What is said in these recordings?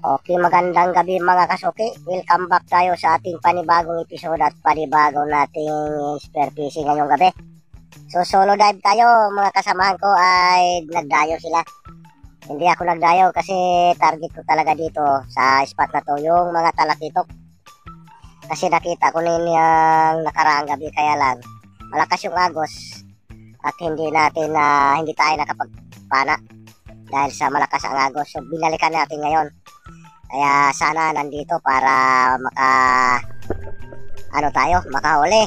Okay, magandang gabi mga kasuki. Welcome back tayo sa ating panibagong episode at panibagong nating spear fishing ngayong gabi. So solo dive tayo, mga kasamahan ko ay nagdayo sila. Hindi ako nagdayo kasi target ko talaga dito sa spot na to yung mga talakitok. Kasi nakita ko nila yung nakaraang gabi, kaya lang malakas yung agos at hindi tayo nakapagpana dahil sa malakas ang agos. So binalikan natin ngayon. Kaya sana nandito para makahuli.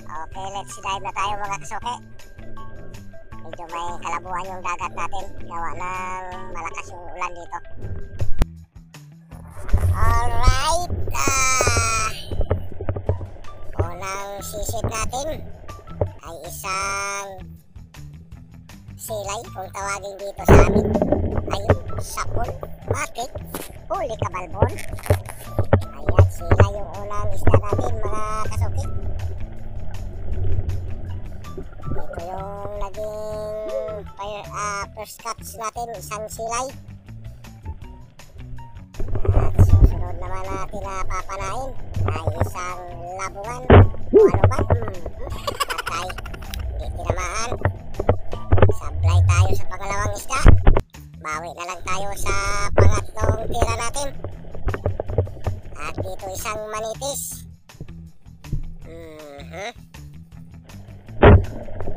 Okay, let's dive na tayo mga kasuki. Medyo may kalabuhan yung dagat natin. Gawa ng malakas yung ulan dito. Alright. Unang sisid natin ay isang silay kung tawagin dito sa amin. Ayun, sapon, bakit? Huli kabalbon. Ayan, sila yung unang isda natin mga kasuki. Ito yung naging first catch natin, isang silay. At susunod naman natin na papanain ay isang labungan. Ano ba? Patay, hindi tinamaan. Sablay tayo sa pangalawang isda. Bawi na lang tayo sa pangatlong tira natin. At dito isang manitis.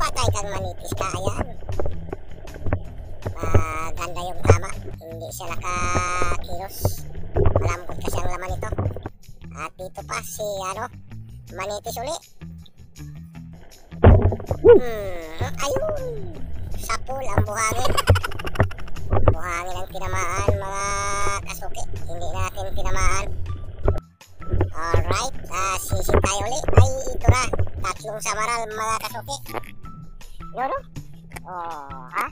Patay kang manitis ka, ayan. Maganda yung tama. Hindi siya nakakilos. Malambot kasi ang laman ito. At dito pa si manitis uli. Ayun. Sapul ang buhangin. Buhangin ang tinamaan mga kasuki. Hindi natin tinamaan. Alright, sisid tayo ulit. Ay, ito na, tatlong samaral mga kasuki. Yun, ha?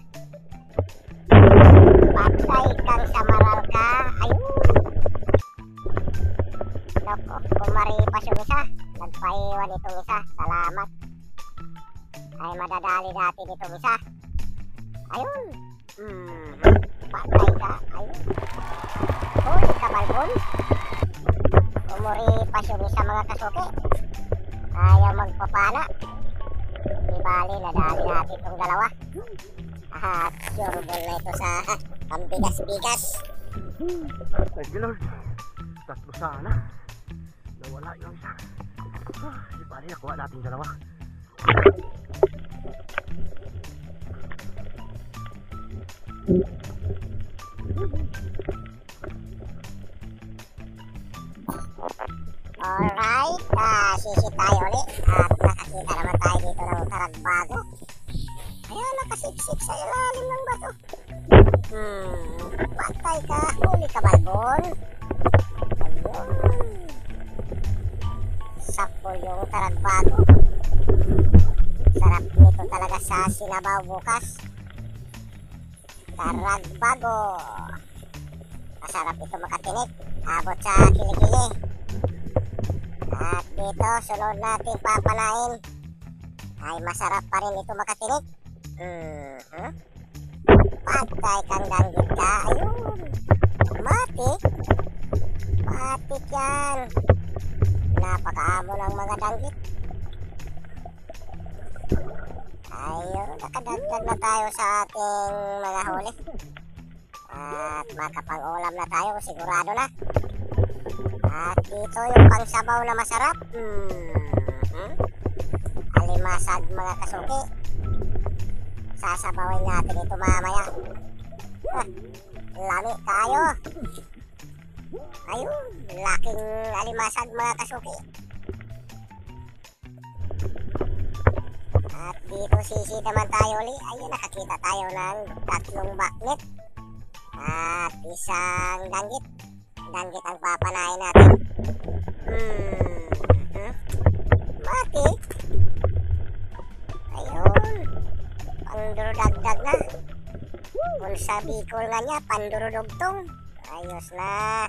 Patay kang samaral ka. Ayun. Loko, kumaripas yung isa. Nagpaiwan itong isa. Salamat. Ay, madadali natin itong isa. Ayun. Patay ka. Ayun. Huli kabalbon. Umuripas yung isa mga kasuki. Ayaw magpapana. Di bali, nadali natin itong dalawa. At sure ball na ito sa pambigas-bigas. Thank you Lord. Tatlo sana. Nawala yung isa. Di bali, nakuha natin dalawa. Alright, sisid tayo ulit. At nakakita naman tayo dito ng karagbago. Ayan, nakasiksik sa ilalim ng bato. Patay ka, huli kabalbon. Ayun. Sapol yung karagbago. Sarap nito talaga sa sinabaw bukas. Karagbago. Masarap ito makatinik. Abot sa kilikili. At dito, sunod natin papanain. Ay masarap pa rin ito makatinik. Patay kang danggit ka. Ayun. Matik. Matik yan. Napakaamo ng mga danggit. Ayun, nakadagdag na tayo sa ating mga huli. At makapang-ulam na tayo, sigurado na. At dito yung pangsabaw na masarap. Alimasag mga kasuki. Sasabawin natin ito mamaya. Lami tayo. Ayun, laking alimasag mga kasuki. At dito sisi naman tayo uli. Ayun, nakakita tayo ng 3 baknet. At isang danggit. Danggit ang papanain natin. Mati. Ayun. Pandurudagdag na. Kung sa Bicol nga niya, pandurudugtong. Ayos na.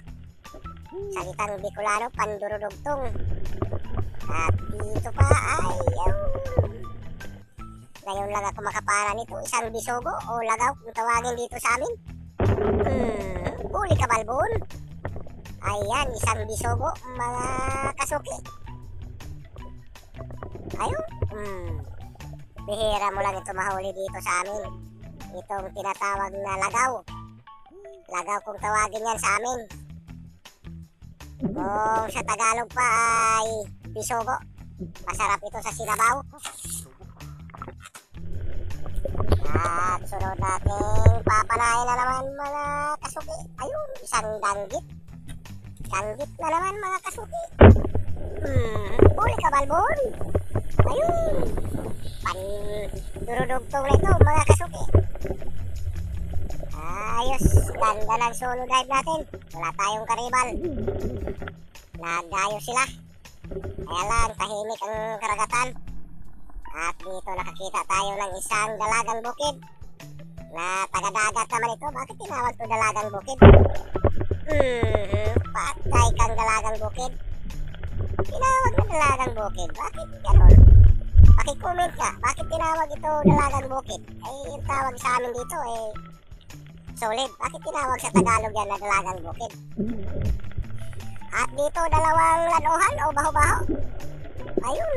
Salitang Bicolano, pandurudugtong. At dito pa, ayun. Ngayon lang ako makapara nito. Isang bisogo o lagaw kung tawagin dito sa amin. Huli ka balbon. Ayan, isang bisogo mga kasuki. Ayun. Bihira mo lang ito mahuli dito sa amin. Itong tinatawag na lagaw. Lagaw kung tawagin yan sa amin. Kung sa Tagalog pa ay bisogo. Masarap ito sa sinabaw. At sunod natin papanayin na naman mga kasuki. Ayun, isang danggit. Danggit na naman mga kasuki. Huli ka balbon. Ayun. Pandurudugtong na ito mga kasuki. Ayos, ganda ng solo dive natin. Wala tayong karibal. Nagayos sila. Kaya lang, tahimik ang karagatan. At dito nakakita tayo ng isang dalagang bukid. Na taga-dagat naman ito. Bakit tinawag ito dalagang bukid? Patay kang dalagang bukid. Tinawag na dalagang bukid. Bakit ganon? Paki-comment ka. Bakit tinawag ito dalagang bukid? Ay, yung tawag sa amin dito solid. Bakit tinawag sa Tagalog yan na dalagang bukid? At dito dalawang lanuhan o baho-baho. Ayun,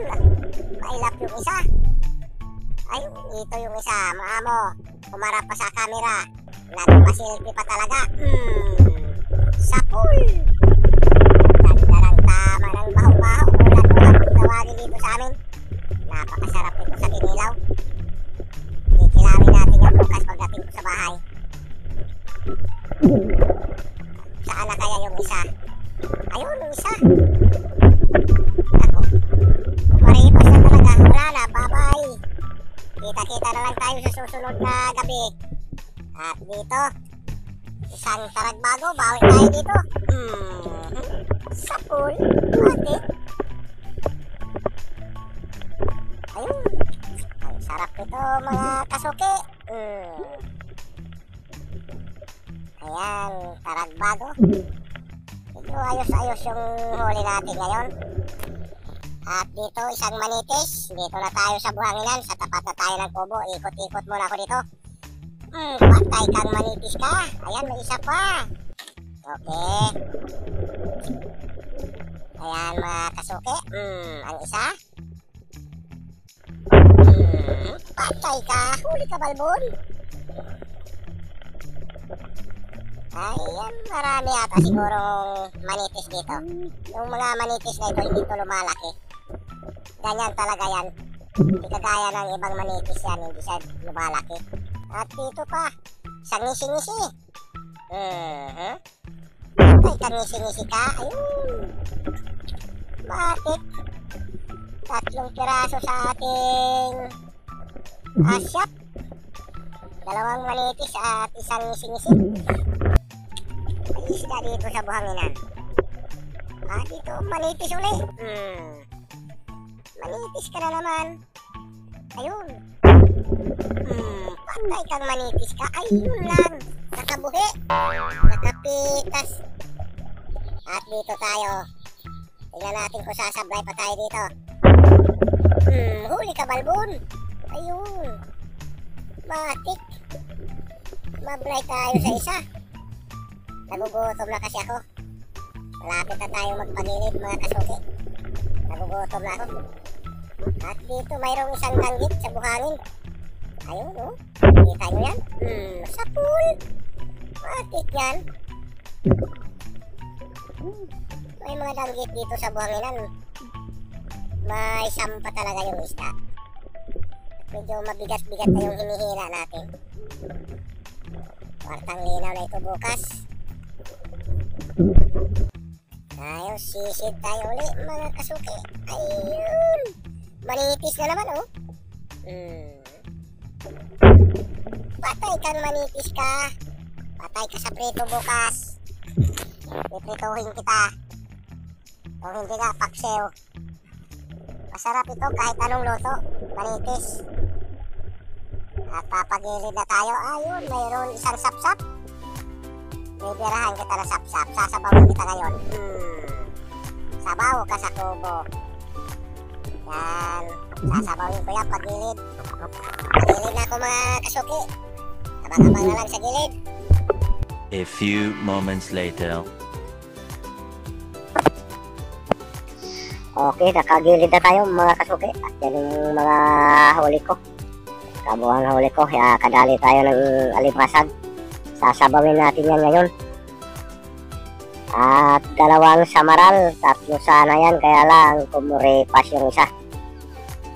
mailap yung isa. Ayun, ito yung isa. Maamo, kumarap pa sa camera. Nagpasilpi pa talaga. Sapul. Ganda ng tama ng baho-baho. Ulan kung tawagin dito sa amin. Napakasarap ito sa kinilaw. Kikilawin natin yan bukas pagdating ko sa bahay. Saan na kaya yung isa? Ayun, yung isa. Ako. Maripas na talaga. Wala na. Bye-bye. Kita-kita na lang tayo sa susunod na gabi. At dito, isang taragbago. Bawi tayo dito. Sapul. Mati. Ayun. Ang sarap ito mga kasuki. Ayan, taragbago. Medyo ayos-ayos yung huli natin ngayon. At dito isang manitis. Dito na tayo sa buhanginan. Sa tapat na tayo ng kubo. Ikot-ikot muna ako dito. Patay kang manitis ka. Ayan, may isa pa. Okay. Ayan mga kasuki. Ang isa. Patay ka. Huli ka balbon. Ayan, marami ata sigurong manitis dito. Yung mga manitis na ito, hindi ito lumalaki. Ganyan talaga yan. Hindi kagaya ng ibang manitis yan, hindi siya lumalaki. At dito pa, isang ngisi-ngisi. Ay, kang ngisi-ngisi ka. Ayun. Bakit? 3 piraso sa ating asyap. 2 manitis at isang ngisi-ngisi. May isda dito sa buhanginan. Dito, manitis uli. Manitis ka na naman. Ayun. Patay kang manitis ka. Ayun lang. Nakabuhi. Nakapitas. At dito tayo. Tingnan natin kung sasablay pa tayo dito. Huli ka balbon. Ayun. Matik. Mablay tayo sa isa. Nagugutom na kasi ako. Malapit na tayo magpagilid mga kasuki. Nagugutom na ako. At dito mayroong isang danggit sa buhangin. Ayun, oh. Kita nyo yan? Sa pool. Matik yan. May mga danggit dito sa buhanginan. May sampa talaga yung isda. Medyo mabigat-bigat na yung hinihila natin. Kwartang linaw na ito bukas. Tayo, sisid tayo uli mga kasuki. Ayun! Manitis na naman oh. Patay kang manitis ka. Patay ka sa prito bukas. Piprituhin kita. Kung hindi ka, paksiw. Masarap ito kahit anong luto. Manitis. At papagilid na tayo. Ayun, mayroon isang sapsap. Bibirahan kita na sapsap. Sasabawin kita ngayon. Sabaw ka sa kubo. Yan. Sasabawin ko yan pagilid. Pagilid na ako mga kasuki. Abang-abang na lang sa gilid. A few moments later. Okay, nakagilid na tayo mga kasuki. At yan yung mga huli ko. Kabuhang huli ko. Kadali tayo ng alibasag. Sasabawin natin yan ngayon. At 2 samaral. 3 sana yan. Kaya lang kumurepas yung isa.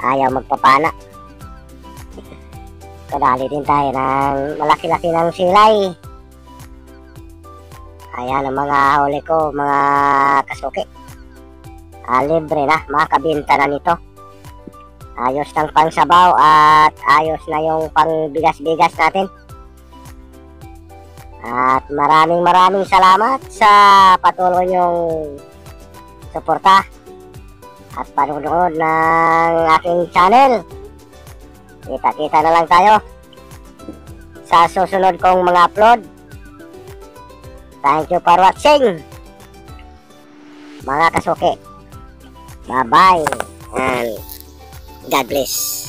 Ayaw magpapana. Kadali din tayo ng malaki-laki ng silay. Ayan ang mga huli ko mga kasuki. Libre na, makakabinta na nito. Ayos ng pangsabaw at ayos na yung pangbigas-bigas natin. At maraming salamat sa patuloy nyong suporta at panonood ng aking channel. Kita-kita na lang tayo sa susunod kong mga upload. Thank you for watching mga kasuki. Bye-bye and God bless.